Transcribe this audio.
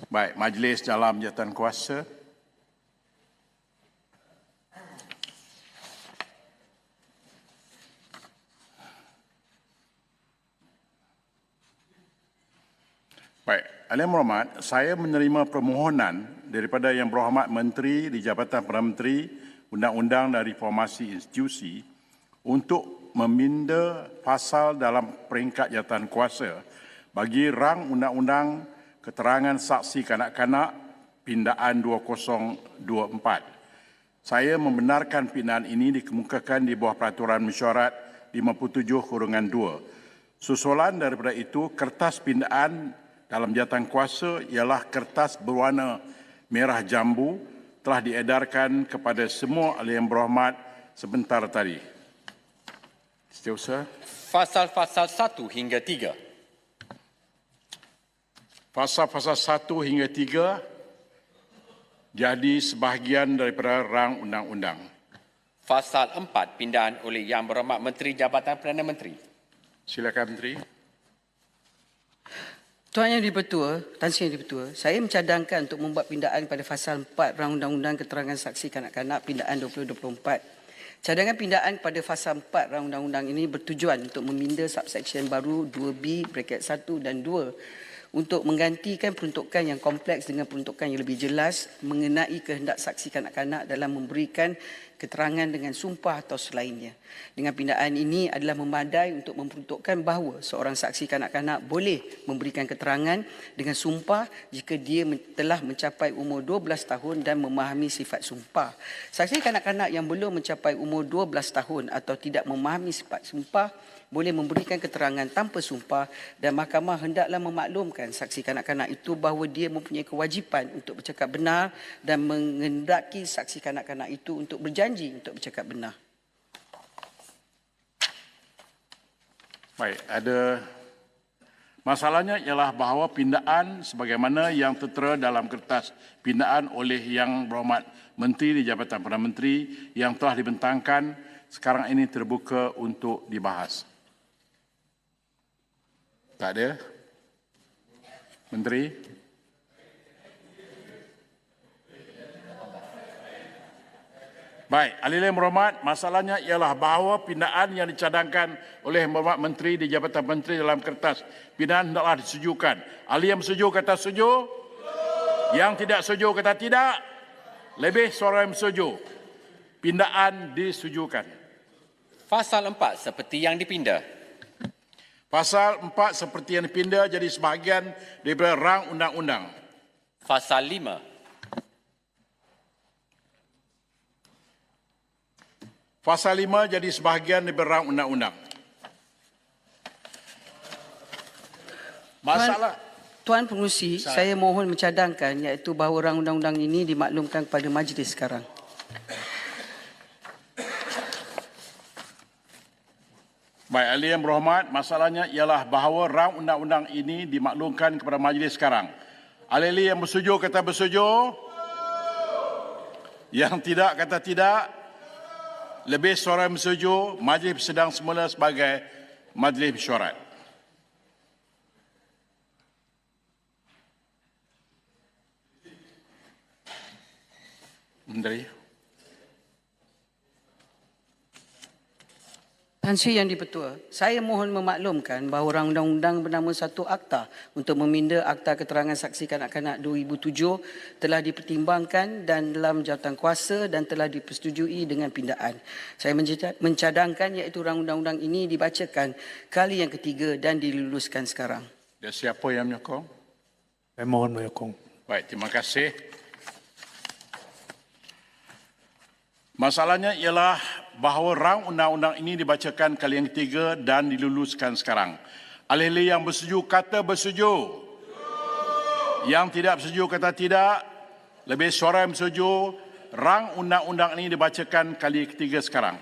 Baik, majlis dalam jawatan kuasa. Baik, Ahli Berhormat, saya menerima permohonan daripada Yang Berhormat Menteri di Jabatan Perdana Menteri, Undang-Undang dan Reformasi Institusi untuk meminda pasal dalam peringkat jawatan kuasa bagi rang Undang-Undang Keterangan Saksi Kanak-Kanak Pindaan 2024. Saya membenarkan pindaan ini dikemukakan di bawah Peraturan Mesyuarat 57/2. Susulan daripada itu, kertas pindaan dalam jawatan kuasa ialah kertas berwarna merah jambu telah diedarkan kepada semua ahli yang berhormat sebentar tadi. Setiausaha. Fasal-fasal 1 hingga 3. Fasal-fasal 1 hingga 3 jadi sebahagian daripada rang undang-undang. Fasal 4 pindaan oleh Yang Berhormat Menteri Jabatan Perdana Menteri. Silakan Menteri. Tuan Yang Dipertua, Tan Sri Yang Dipertua, saya mencadangkan untuk membuat pindaan pada fasal 4 Rang Undang-Undang Keterangan Saksi Kanak-Kanak Pindaan 2024. Cadangan pindaan pada fasal 4 Rang Undang-Undang ini bertujuan untuk meminda subsection baru 2B(1) dan 2 untuk menggantikan peruntukan yang kompleks dengan peruntukan yang lebih jelas mengenai kehendak saksi kanak-kanak dalam memberikan keterangan dengan sumpah atau selainnya. Dengan pindaan ini adalah memadai untuk memperuntukkan bahawa seorang saksi kanak-kanak boleh memberikan keterangan dengan sumpah jika dia telah mencapai umur 12 tahun dan memahami sifat sumpah. Saksi kanak-kanak yang belum mencapai umur 12 tahun atau tidak memahami sifat sumpah boleh memberikan keterangan tanpa sumpah dan mahkamah hendaklah memaklumkan saksi kanak-kanak itu bahawa dia mempunyai kewajipan untuk bercakap benar dan menghendaki saksi kanak-kanak itu untuk berjanji untuk bercakap benar. Baik, ada masalahnya ialah bahawa pindaan sebagaimana yang tertera dalam kertas pindaan oleh Yang Berhormat Menteri di Jabatan Perdana Menteri yang telah dibentangkan sekarang ini terbuka untuk dibahas. Tak ada? Menteri? Baik, ahli yang berhormat, masalahnya ialah bahawa pindaan yang dicadangkan oleh Yang Berhormat Menteri di Jabatan Menteri dalam kertas pindaan hendaklah disetujukan. Ahli yang bersetuju kata setuju? Yang tidak setuju kata tidak? Lebih suara yang bersetuju. Pindaan disetujukan. Fasal 4 seperti yang dipinda. Pasal 4 seperti yang dipinda jadi sebahagian daripada rang undang-undang. Fasal 5. Pasal 5 jadi sebahagian daripada rang undang-undang. Masalah. Tuan Pengerusi, saya mohon mencadangkan iaitu bahawa rang undang-undang ini dimaklumkan kepada majlis sekarang. Baik, ahli yang berhormat, masalahnya ialah bahawa rang undang-undang ini dimaklumkan kepada majlis sekarang. Ahli yang bersetuju kata bersetuju. Yang tidak kata tidak. Lebih suara yang bersetuju, majlis bersedang semula sebagai majlis mesyuarat. Menteri. Tan Sri Yang Dipertua, saya mohon memaklumkan bahawa rang undang-undang bernama 1 Akta untuk meminda Akta Keterangan Saksi Kanak-Kanak 2007 telah dipertimbangkan dan dalam jawatan kuasa dan telah dipersetujui dengan pindaan. Saya mencadangkan iaitu rang undang-undang ini dibacakan kali yang ketiga dan diluluskan sekarang. Dan siapa yang menyokong? Saya mohon menyokong. Baik, terima kasih. Masalahnya ialah bahawa rang undang-undang ini dibacakan kali yang ketiga dan diluluskan sekarang. Ahli yang bersetuju kata bersetuju. Yang tidak bersetuju kata tidak. Lebih suara yang bersetuju. Rang undang-undang ini dibacakan kali ketiga sekarang.